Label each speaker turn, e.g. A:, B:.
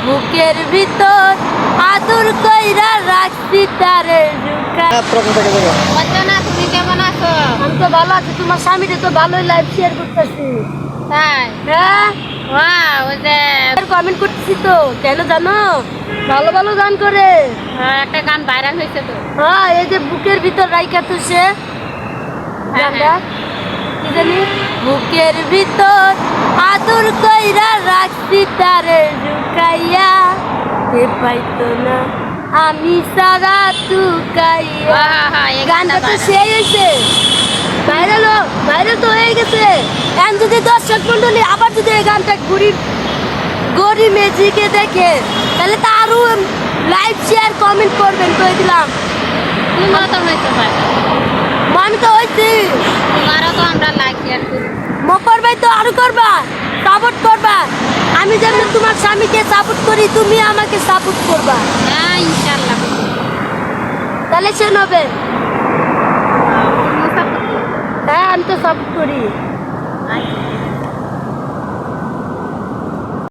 A: বুকের ভিতর আদর কইরা রাখছি তারে লুকাই।
B: না তুমি কেমন আছো?
A: আমি তো ভালো আছি, তোমার স্বামীটা তো ভালোই লাইভ শেয়ার করতেছি।
B: তাই
A: হ্যাঁ
B: ওই যে
A: কমেন্ট করতেছি তো, কেন জানো? ভালো ভালো গান করে।
B: একটা গান ভাইরাল হয়েছে তো।
A: হ্যাঁ, এই যে বুকের ভিতর রাইখা তো সে গানটা কি জানি, বুকের ভিতর আদর কইরা রাখছি তারে লুকাইয়া, কে পাইতো না আমি সারা তুকাইয়া। গানটা তো সেই হয়েছে, ভাইরাল তো হয়ে গেছে। এখন যদি দর্শক মন্ডলী আবার যদি এই গানটা গড়ি ম্যাজিকে দেখে, তাহলে তো আরো লাইভ শেয়ার কমেন্ট করবেন, কই দিলাম।
B: তুমিও তো হয়েছে ভাই,
A: আমি তো হয়েছি,
B: তোমারও তো আমরা লাইক শেয়ার করি।
A: মকর ভাই তো আরো করবা, সাপোর্ট করবা। আমি যেমন তোমার স্বামীকে সাপোর্ট করি, তুমি আমাকে সাপোর্ট করবা,
B: হ্যাঁ ইনশাল্লাহ।
A: তাহলে সে নেবে।
B: তুমিও support করো।
A: হ্যাঁ, আমি তো সাপোর্ট করি।
B: আচ্ছা।